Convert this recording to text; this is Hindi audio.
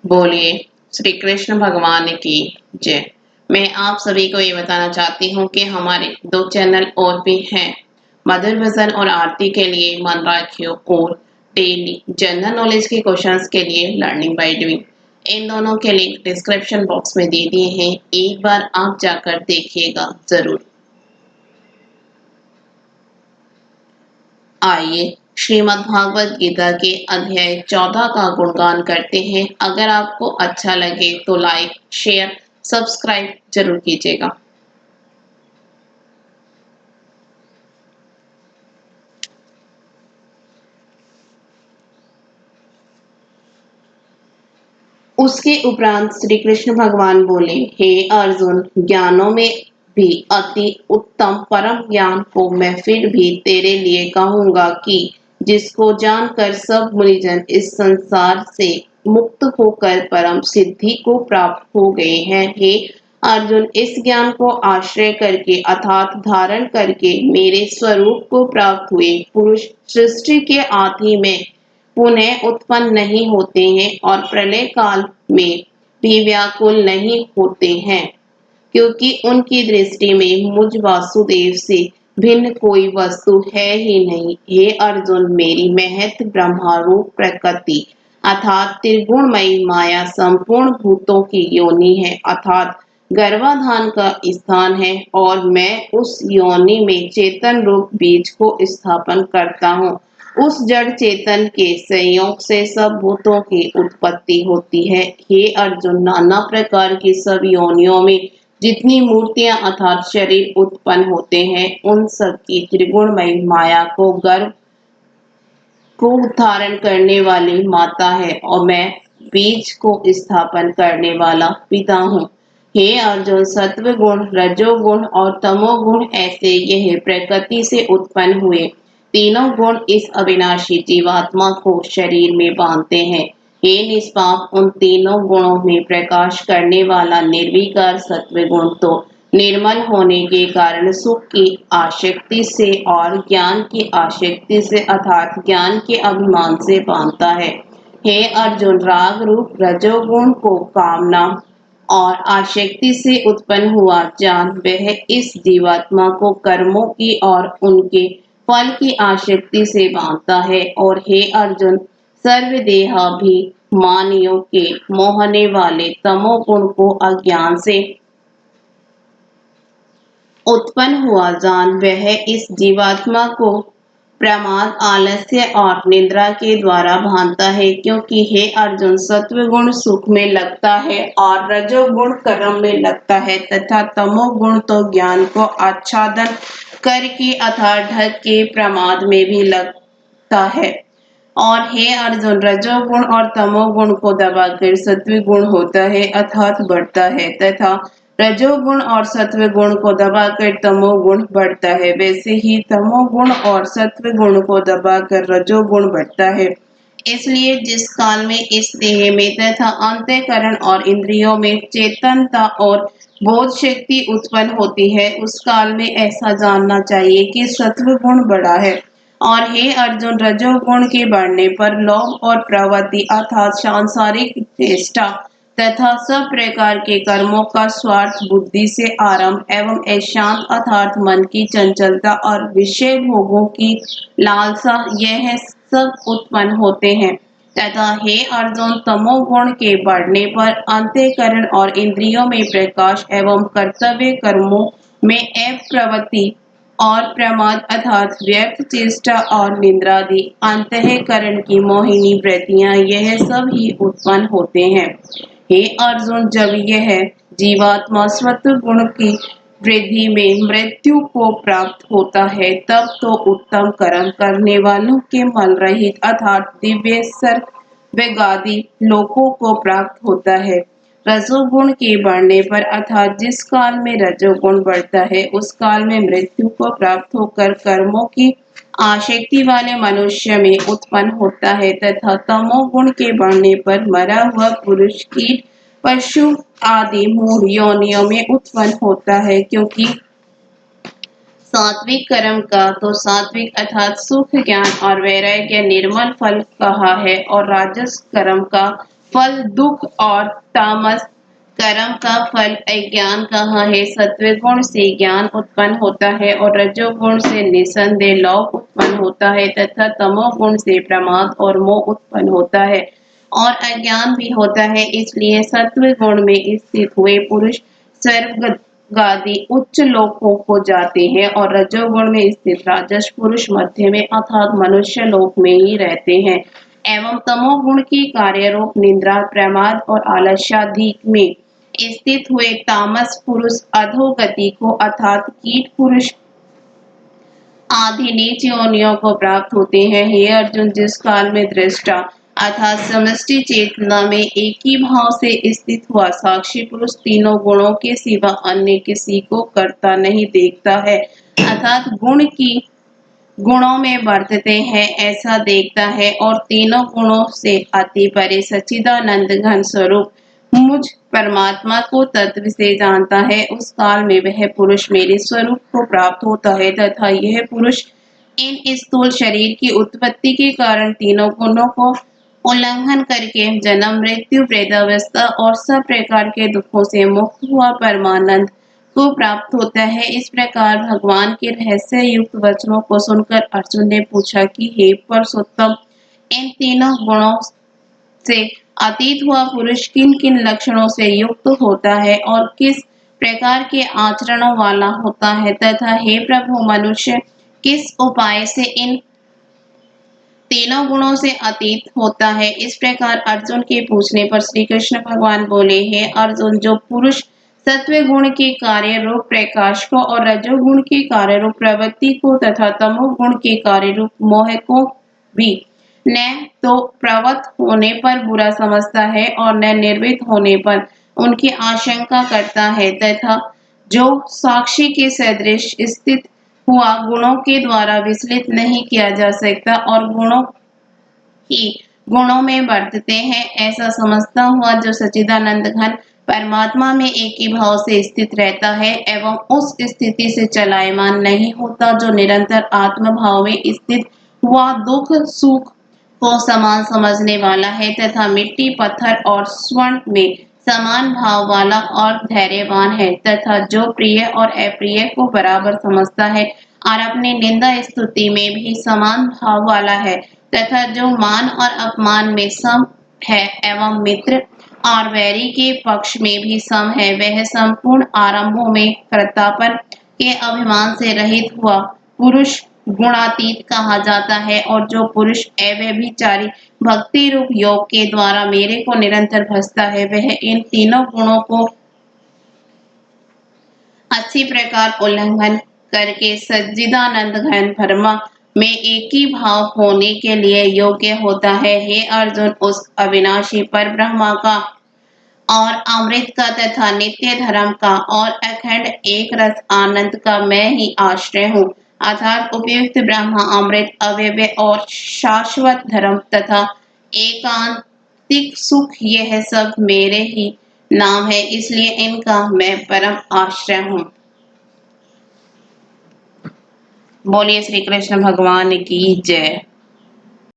बोलिए श्री कृष्ण भगवान की जय। मैं आप सभी को ये बताना चाहती हूँ कि हमारे 2 चैनल और भी हैं। मधुर भजन और आरती के लिए मन राखियो और डेली जनरल नॉलेज के क्वेश्चंस के लिए लर्निंग बाय डूइंग, इन दोनों के लिंक डिस्क्रिप्शन बॉक्स में दे दिए हैं। एक बार आप जाकर देखिएगा जरूर। आइए श्रीमद् भागवत गीता के अध्याय 14 का गुणगान करते हैं। अगर आपको अच्छा लगे तो लाइक शेयर सब्सक्राइब जरूर कीजिएगा। उसके उपरांत श्री कृष्ण भगवान बोले, हे अर्जुन, ज्ञानों में भी अति उत्तम परम ज्ञान को मैं फिर भी तेरे लिए कहूंगा कि जिसको जानकर सब मुनिजन इस संसार से मुक्त होकर परम सिद्धि को प्राप्त हो गए हैं। हे अर्जुन, इस ज्ञान को आश्रय करके अर्थात धारण करके मेरे स्वरूप को प्राप्त हुए पुरुष सृष्टि के आदि में पुनः उत्पन्न नहीं होते हैं और प्रलय काल में भी व्याकुल नहीं होते हैं, क्योंकि उनकी दृष्टि में मुझ वासुदेव से भिन्न कोई वस्तु है ही नहीं। हे अर्जुन, मेरी महत ब्रह्मारूप प्रकृति अर्थात त्रिगुणमयी माया संपूर्ण भूतों की योनि है अर्थात गर्भाधान का स्थान है और मैं उस योनि में चेतन रूप बीज को स्थापन करता हूँ। उस जड़ चेतन के संयोग से सब भूतों की उत्पत्ति होती है। हे अर्जुन, नाना प्रकार की सब योनियों में जितनी मूर्तियां अर्थात शरीर उत्पन्न होते हैं, उन सब की त्रिगुणमयी माया को गर्भ को धारण करने वाली माता है और मैं बीज को स्थापन करने वाला पिता हूँ। हे अर्जुन, सत्व गुण रजोगुण और तमोगुण ऐसे यह प्रकृति से उत्पन्न हुए तीनों गुण इस अविनाशी जीवात्मा को शरीर में बांधते हैं। हे निष्पाप, उन तीनों गुणों में प्रकाश करने वाला निर्विकार सत्व गुण तो निर्मल होने के कारण सुख की आसक्ति से और ज्ञान की आसक्ति से अर्थात ज्ञान के अभिमान से बांधता है। हे अर्जुन, राग रूप रजोगुण को कामना और आसक्ति से उत्पन्न हुआ जान वह इस जीवात्मा को कर्मों की और उनके फल की आसक्ति से बांधता है। और हे अर्जुन, सर्वदेहाभिमानियों के मोहने वाले तमोगुण को अज्ञान से उत्पन्न हुआ जान वह इस जीवात्मा को प्रमाद आलस्य और निद्रा के द्वारा बांधता है। क्योंकि हे अर्जुन, सत्वगुण सुख में लगता है और रजोगुण कर्म में लगता है तथा तमोगुण तो ज्ञान को आच्छादन करके अर्थात ढक के प्रमाद में भी लगता है। और हे अर्जुन, रजोगुण और तमोगुण को दबाकर सत्वगुण होता है अर्थात बढ़ता है तथा रजोगुण और सत्व गुण को दबाकर तमोगुण बढ़ता है। वैसे ही तमोगुण और सत्व गुण को दबाकर रजोगुण बढ़ता है। इसलिए जिस काल में इस देह में तथा अंतःकरण और इंद्रियों में चेतनता और बोध शक्ति उत्पन्न होती है, उस काल में ऐसा जानना चाहिए कि सत्व गुण बढ़ा है। और हे अर्जुन, रजोगुण के बढ़ने पर लोभ और प्रवृत्ति अर्थात सांसारिक चेष्टा तथा सब प्रकार के कर्मों का स्वार्थ बुद्धि से आरंभ एवं अशांत अर्थात मन की चंचलता और विषय भोगों की लालसा यह सब उत्पन्न होते हैं। तथा हे अर्जुन, तमोगुण के बढ़ने पर अंतःकरण और इंद्रियों में प्रकाश एवं कर्तव्य कर्मों में अप्रवृत्ति और प्रमाद अर्थात व्यर्थ चेष्टा और निंद्रादि अंतःकरण की मोहिनी वृत्तियां यह सब ही उत्पन्न होते हैं। हे अर्जुन, जब यह जीवात्मा सत्व गुण की वृद्धि में मृत्यु को प्राप्त होता है, तब तो उत्तम कर्म करने वालों के मल रहित अर्थात दिव्य स्वर्गादि लोकों को प्राप्त होता है। रजोगुण के बढ़ने पर अर्थात जिस काल में रजोगुण बढ़ता है, उस काल में मृत्यु को प्राप्त होकर कर्मों की आसक्ति वाले मनुष्य में उत्पन्न होता है तथा तमोगुण के बढ़ने पर मरा हुआ पुरुष कीट पशु आदि मूढ़ योनियों में उत्पन्न होता है। क्योंकि सात्विक कर्म का तो सात्विक अर्थात सुख ज्ञान और वैराग्य निर्मल फल कहा है और राजस कर्म का फल दुख और तामस कर्म का फल अज्ञान कहाँ है। सत्वगुण से ज्ञान उत्पन्न होता है और रजोगुण से निसंदेह लोभ उत्पन्न होता है तथा तमोगुण से प्रमाद और मोह उत्पन्न होता है और अज्ञान भी होता है। इसलिए सत्व गुण में स्थित हुए पुरुष स्वर्गादि उच्च लोकों को जाते हैं और रजोगुण में स्थित राजस पुरुष मध्य में अर्थात मनुष्य लोक में ही रहते हैं एवं तमोगुण की कार्य रूप निद्रा प्रमाद और आलस्यादि में स्थित हुए तामस पुरुष अधोगति को अर्थात कीट पुरुष आदि नीच योनियों को प्राप्त होते हैं। हे अर्जुन, जिस काल में दृष्टा अर्थात समष्टि चेतना में एक ही भाव से स्थित हुआ साक्षी पुरुष तीनों गुणों के सिवा अन्य किसी को करता नहीं देखता है अर्थात गुणों में वर्तते हैं ऐसा देखता है और तीनों गुणों से अति परे सच्चिदानंद घन स्वरूप मुझ परमात्मा को तत्व से जानता है। उस काल में वह पुरुष मेरे स्वरूप को प्राप्त होता है तथा यह पुरुष इन स्थूल शरीर की उत्पत्ति के कारण तीनों गुणों को उल्लंघन करके जन्म मृत्यु प्रेतावस्था और सब प्रकार के दुखों से मुक्त हुआ परमानंद को प्राप्त होता है। इस प्रकार भगवान के रहस्य युक्त वचनों को सुनकर अर्जुन ने पूछा कि हे पुरुषोत्तम, इन तीनों गुणों से अतीत हुआ पुरुष किन किन लक्षणों से युक्त होता है और किस प्रकार के आचरणों वाला होता है तथा हे प्रभु, मनुष्य किस उपाय से इन तीनों गुणों से अतीत होता है। इस प्रकार अर्जुन के पूछने पर श्री कृष्ण भगवान बोले, हे अर्जुन, जो पुरुष सत्व गुण के कार्य रूप प्रकाश को और रजोगुण के कार्य रूप प्रवृत्ति को तथा तमोगुण के कार्य रूप मोह को भी न तो प्रवृत्त होने पर बुरा समझता है और न निर्वित होने पर उनकी आशंका करता है तथा जो साक्षी के सदृश स्थित हुआ गुणों के द्वारा विचलित नहीं किया जा सकता और गुणों में वर्तते हैं ऐसा समझता हुआ जो सच्चिदानंद घन परमात्मा में एक ही भाव से स्थित रहता है एवं उस स्थिति से चलायमान नहीं होता, जो निरंतर आत्म भाव में स्थित हुआ दुख सुख को समान समझने वाला है तथा मिट्टी पत्थर और स्वर्ण में समान भाव वाला और धैर्यवान है तथा जो प्रिय और अप्रिय को बराबर समझता है और अपनी निंदा स्तुति में भी समान भाव वाला है तथा जो मान और अपमान में सम है एवं मित्र और वैरी के पक्ष में भी सम है, वह संपूर्ण आरंभों में कर्तापन के अभिमान से रहित हुआ पुरुष गुणातीत कहा जाता है और जो पुरुष अव्यभिचारी भक्ति रूप योग के द्वारा मेरे को निरंतर भजता है वह इन तीनों गुणों को अच्छी प्रकार उल्लंघन करके सच्चिदानंद घन ब्रह्म में एक ही भाव होने के लिए योग्य होता है। हे अर्जुन, उस अविनाशी पर ब्रह्मा का और अमृत का तथा नित्य धर्म का और अखंड एक रस आनंद का मैं ही आश्रय हूँ अर्थात उपयुक्त ब्रह्मा अमृत अव्यय और शाश्वत धर्म तथा एकांतिक सुख यह सब मेरे ही नाम है, इसलिए इनका मैं परम आश्रय हूँ। बोलिए श्री कृष्ण भगवान की जय।